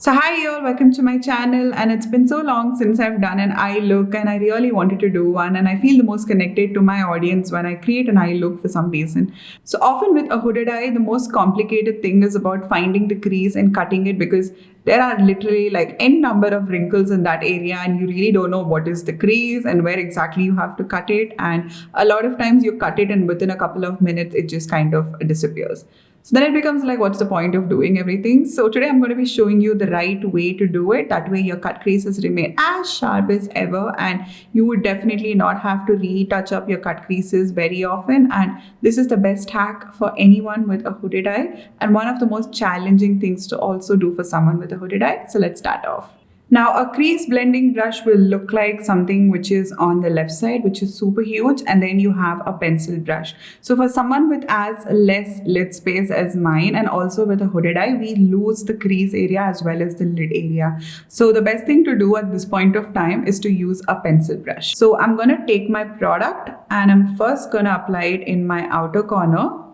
So hi all, welcome to my channel, and it's been so long since I've done an eye look and I really wanted to do one, and I feel the most connected to my audience when I create an eye look for some reason. So often with a hooded eye, the most complicated thing is about finding the crease and cutting it, because there are literally like n number of wrinkles in that area and you really don't know what is the crease and where exactly you have to cut it, and a lot of times you cut it and within a couple of minutes it just kind of disappears. So then it becomes like, what's the point of doing everything? So today I'm going to be showing you the right way to do it. That way your cut creases remain as sharp as ever, and you would definitely not have to retouch up your cut creases very often. And this is the best hack for anyone with a hooded eye, and one of the most challenging things to also do for someone with a hooded eye. So let's start off. Now, a crease blending brush will look like something which is on the left side, which is super huge, and then you have a pencil brush. So for someone with as less lid space as mine, and also with a hooded eye, we lose the crease area as well as the lid area. So the best thing to do at this point of time is to use a pencil brush. So I'm going to take my product and I'm first going to apply it in my outer corner.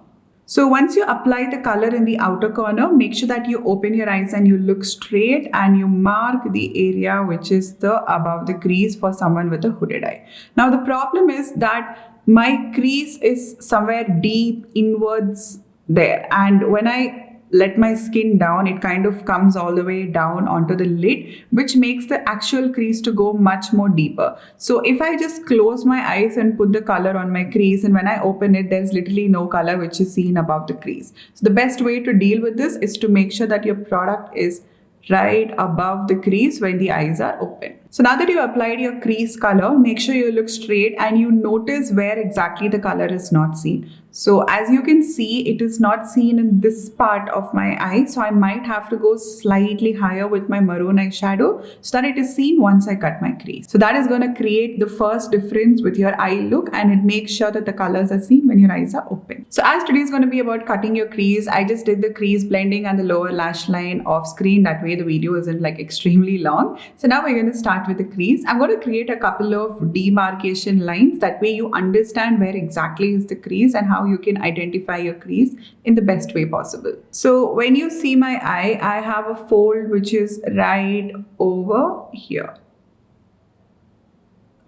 So once you apply the color in the outer corner, make sure that you open your eyes and you look straight and you mark the area which is the above the crease for someone with a hooded eye. Now the problem is that my crease is somewhere deep inwards there, and when I let my skin down, it kind of comes all the way down onto the lid, which makes the actual crease to go much more deeper. So if I just close my eyes and put the color on my crease, and when I open it, there's literally no color which is seen above the crease. So the best way to deal with this is to make sure that your product is right above the crease when the eyes are open. So now that you applied your crease color, make sure you look straight and you notice where exactly the color is not seen. So as you can see, it is not seen in this part of my eye. So I might have to go slightly higher with my maroon eyeshadow so that it is seen once I cut my crease. So that is going to create the first difference with your eye look, and it makes sure that the colors are seen when your eyes are open. So as today is going to be about cutting your crease, I just did the crease blending and the lower lash line off screen. That way the video isn't like extremely long. So now we're going to start with the crease. I'm going to create a couple of demarcation lines. That way you understand where exactly is the crease and how you can identify your crease in the best way possible. So when you see my eye, I have a fold which is right over here.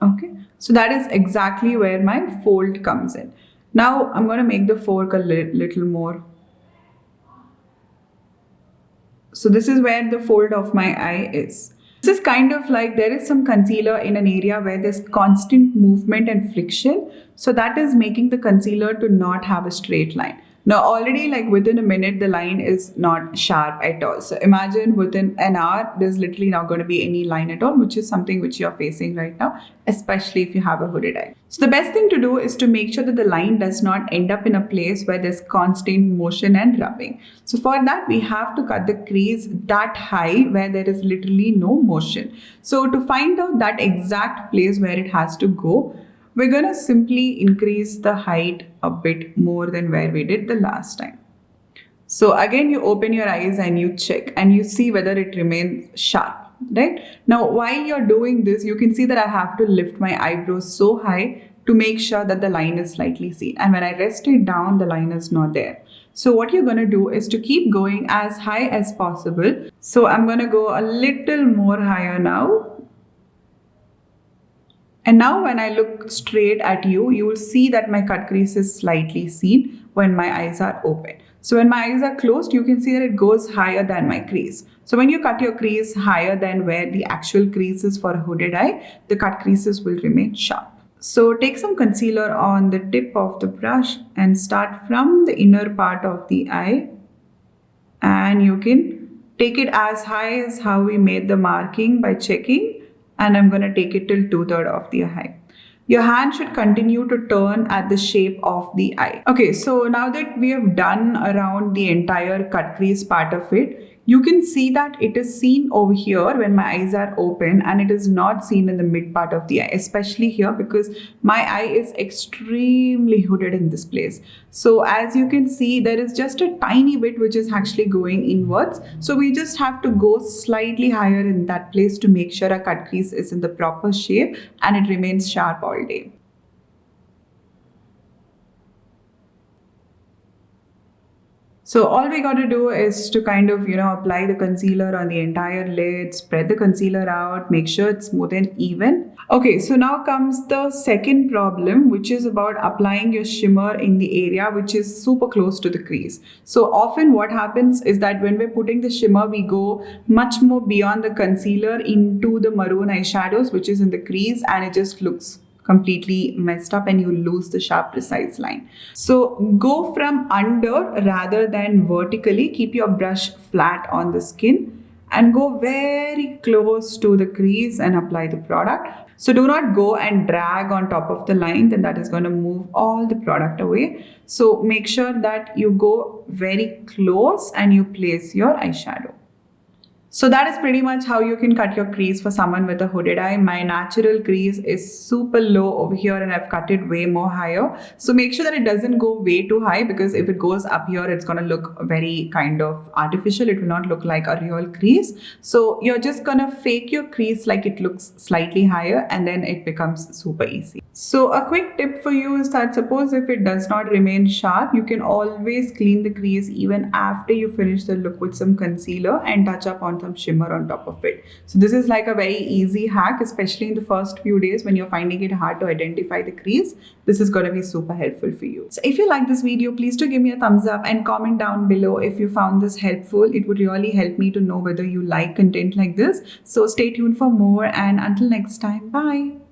Okay, so that is exactly where my fold comes in. Now I'm going to make the fork a little more. So this is where the fold of my eye is. This is kind of like there is some concealer in an area where there's constant movement and friction. So that is making the concealer to not have a straight line. Now already like within a minute, the line is not sharp at all. So imagine within an hour, there's literally not going to be any line at all, which is something which you're facing right now, especially if you have a hooded eye. So the best thing to do is to make sure that the line does not end up in a place where there's constant motion and rubbing. So for that, we have to cut the crease that high where there is literally no motion. So to find out that exact place where it has to go, we're going to simply increase the height a bit more than where we did the last time. So again, you open your eyes and you check and you see whether it remains sharp, right? Now, while you're doing this, you can see that I have to lift my eyebrows so high to make sure that the line is slightly seen. And when I rest it down, the line is not there. So what you're going to do is to keep going as high as possible. So I'm going to go a little more higher now. And now when I look straight at you, you will see that my cut crease is slightly seen when my eyes are open. So when my eyes are closed, you can see that it goes higher than my crease. So when you cut your crease higher than where the actual crease is for a hooded eye, the cut creases will remain sharp. So take some concealer on the tip of the brush and start from the inner part of the eye. And you can take it as high as how we made the marking by checking. And I'm going to take it till 2/3 of the eye. Your hand should continue to turn at the shape of the eye. Okay, so now that we have done around the entire cut crease part of it, you can see that it is seen over here when my eyes are open, and it is not seen in the mid part of the eye, especially here because my eye is extremely hooded in this place. So as you can see, there is just a tiny bit which is actually going inwards. So we just have to go slightly higher in that place to make sure our cut crease is in the proper shape and it remains sharp all day. So all we got to do is to kind of, apply the concealer on the entire lid, spread the concealer out, make sure it's smooth and even. Okay, so now comes the second problem, which is about applying your shimmer in the area which is super close to the crease. So often what happens is that when we're putting the shimmer, we go much more beyond the concealer into the maroon eyeshadows, which is in the crease, and it just looks completely messed up and you lose the sharp precise line. So go from under rather than vertically. Keep your brush flat on the skin and go very close to the crease and apply the product. So do not go and drag on top of the line, then that is going to move all the product away. So make sure that you go very close and you place your eyeshadow. So that is pretty much how you can cut your crease for someone with a hooded eye. My natural crease is super low over here and I've cut it way more higher. So make sure that it doesn't go way too high, because if it goes up here, it's going to look very kind of artificial. It will not look like a real crease. So you're just going to fake your crease like it looks slightly higher, and then it becomes super easy. So a quick tip for you is that suppose if it does not remain sharp, you can always clean the crease even after you finish the look with some concealer and touch up on some shimmer on top of it. So this is like a very easy hack, especially in the first few days when you're finding it hard to identify the crease. This is going to be super helpful for you. So if you like this video, please do give me a thumbs up and comment down below if you found this helpful. It would really help me to know whether you like content like this. So stay tuned for more, and until next time, bye.